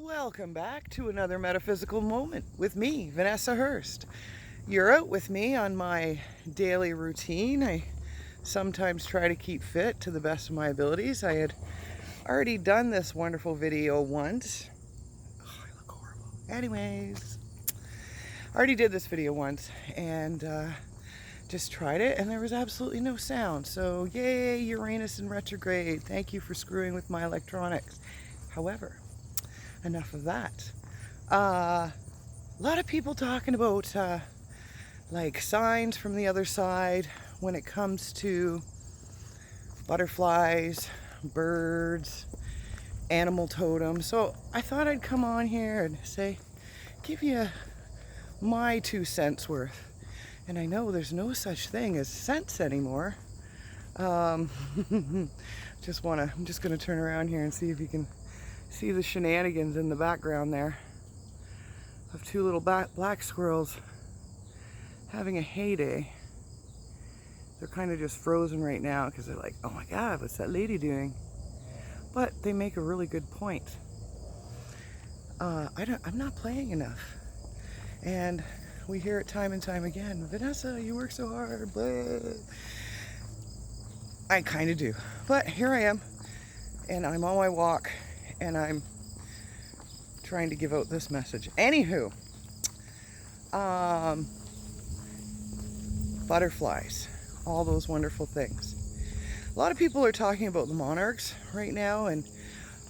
Welcome back to another metaphysical moment with me, Vanessa Hurst. You're out with me on my daily routine. I sometimes try to keep fit to the best of my abilities. I had already done this wonderful video once. Oh, I look horrible. Anyways, I already did this video once and just tried it and there was absolutely no sound. So yay, Uranus in retrograde. Thank you for screwing with my electronics. However, enough of that. A lot of people talking about like signs from the other side when it comes to butterflies, birds, animal totems. So I thought I'd come on here and give you my 2 cents worth. And I know there's no such thing as cents anymore. I'm just gonna turn around here and see if you can see the shenanigans in the background there of 2 little black squirrels having a heyday. They're kind of just frozen right now because they're like, oh my God, what's that lady doing? But they make a really good point. I'm not playing enough. And we hear it time and time again. Vanessa, you work so hard, blah. I kind of do. But here I am, and I'm on my walk, and I'm trying to give out this message. Anywho, butterflies, all those wonderful things. A lot of people are talking about the monarchs right now, and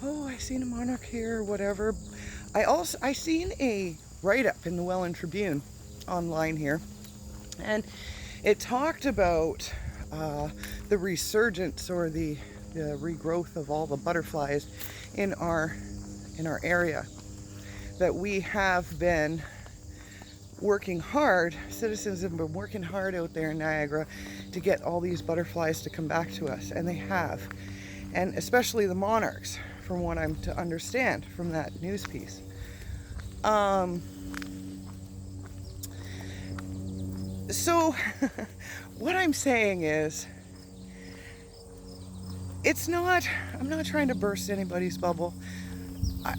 oh, I seen a monarch here, or whatever. I seen a write-up in the Welland Tribune online here, and it talked about the resurgence or the regrowth of all the butterflies in our area, that we have been working hard, citizens have been working hard out there in Niagara to get all these butterflies to come back to us, and they have, and especially the monarchs, from what I'm to understand from that news piece. So what I'm saying is, I'm not trying to burst anybody's bubble.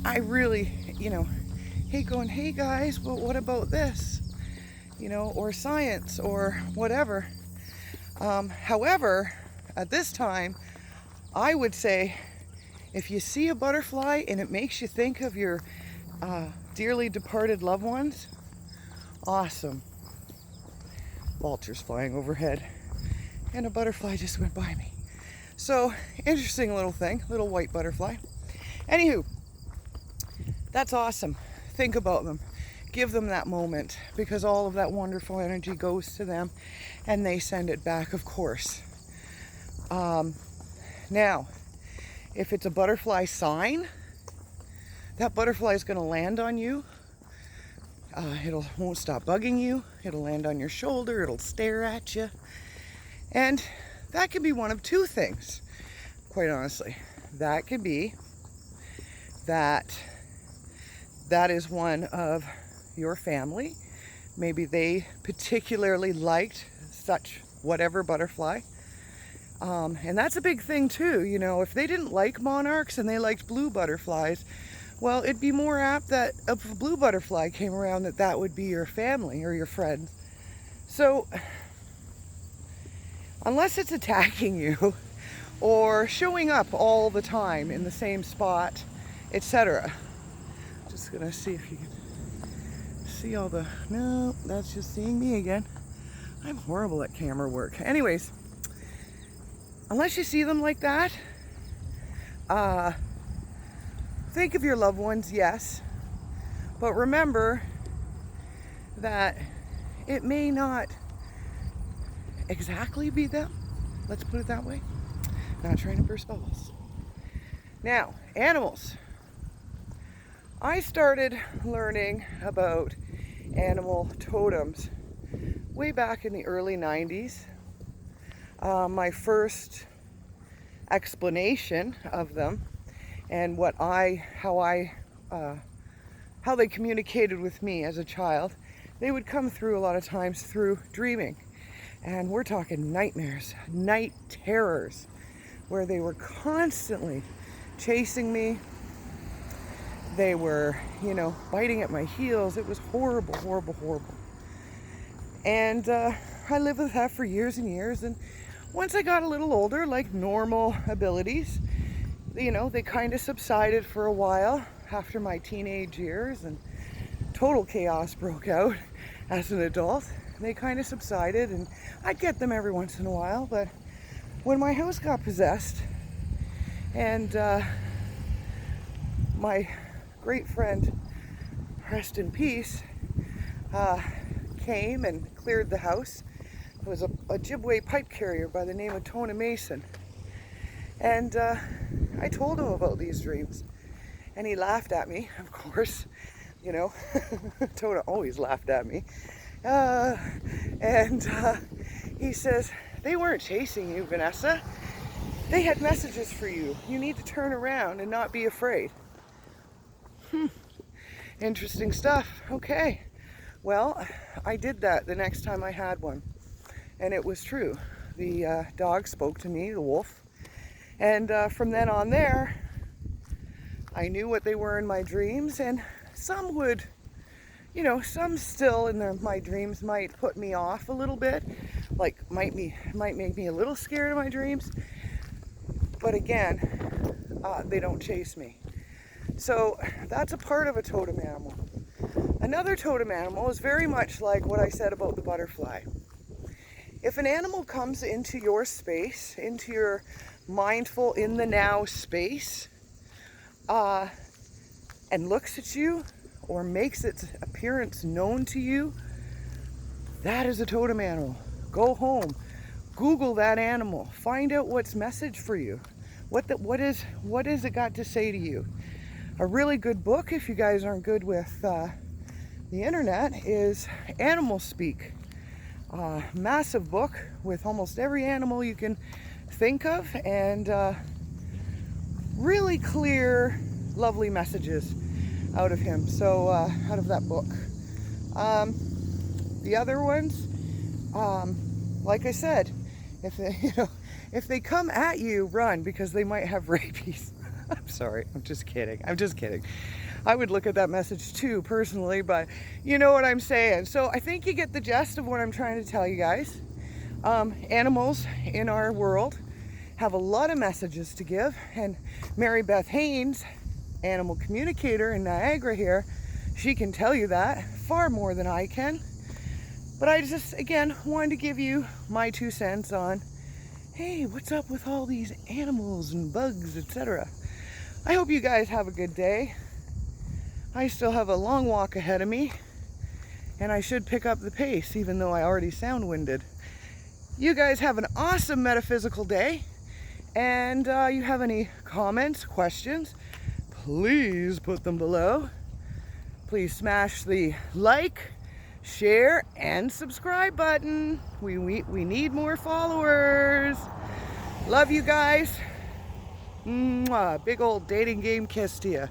I really, hate going, hey guys, well, what about this? Or science or whatever. However, at this time, I would say, if you see a butterfly and it makes you think of your dearly departed loved ones, awesome. Vultures flying overhead, and a butterfly just went by me. So, interesting little thing, little white butterfly. Anywho, that's awesome. Think about them. Give them that moment, because all of that wonderful energy goes to them and they send it back, of course. Now, if it's a butterfly sign, that butterfly is going to land on you. Won't stop bugging you. It'll land on your shoulder. It'll stare at you. And that can be one of 2 things, quite honestly. That could be that is one of your family. Maybe they particularly liked such whatever butterfly. And that's a big thing too. If they didn't like monarchs and they liked blue butterflies, well, it'd be more apt that if a blue butterfly came around, that would be your family or your friends. So, unless it's attacking you or showing up all the time in the same spot, etc. Just gonna see if you can see all the... No, that's just seeing me again. I'm horrible at camera work. Anyways, unless you see them like that, think of your loved ones, yes, but remember that it may not exactly be them. Let's put it that way. Not trying to burst bubbles. Now, animals. I started learning about animal totems way back in the early 90s. My first explanation of them and how they communicated with me as a child, they would come through a lot of times through dreaming. And we're talking nightmares, night terrors, where they were constantly chasing me, They were, biting at my heels. It was horrible, horrible, horrible. And I lived with that for years and years. And once I got a little older, like normal abilities, they kind of subsided for a while after my teenage years, and total chaos broke out as an adult. They kind of subsided, and I'd get them every once in a while. But when my house got possessed, and my great friend, rest in peace, came and cleared the house. It was a Ojibwe pipe carrier by the name of Tona Mason. And I told him about these dreams. And he laughed at me, of course. Tona always laughed at me. And he says, they weren't chasing you, Vanessa. They had messages for you. You need to turn around and not be afraid. Interesting stuff. Okay. Well, I did that the next time I had one. And it was true. The dog spoke to me, the wolf. And from then on there, I knew what they were in my dreams. And some would, some still in my dreams might put me off a little bit. Like, might make me a little scared of my dreams. But again, they don't chase me. So that's a part of a totem animal. Another totem animal is very much like what I said about the butterfly. If an animal comes into your space, into your mindful, in the now space, and looks at you or makes its appearance known to you, that is a totem animal. Go home, Google that animal, find out what's message for you. What is it got to say to you? A really good book, if you guys aren't good with the internet, is Animal Speak. Massive book with almost every animal you can think of, and really clear, lovely messages out of him. So out of that book. The other ones, like I said, if they come at you, run, because they might have rabies. I'm sorry, I'm just kidding. I would look at that message too, personally, but you know what I'm saying. So I think you get the gist of what I'm trying to tell you guys. Animals in our world have a lot of messages to give, and Mary Beth Haynes, animal communicator in Niagara here, she can tell you that far more than I can. But I just, again, wanted to give you my 2 cents on, hey, what's up with all these animals and bugs, etc. I hope you guys have a good day. I still have a long walk ahead of me, and I should pick up the pace, even though I already sound winded. You guys have an awesome metaphysical day, and you have any comments, questions, please put them below. Please smash the like, share, and subscribe button. We need more followers. Love you guys. Mwah. Big old dating game kiss to you.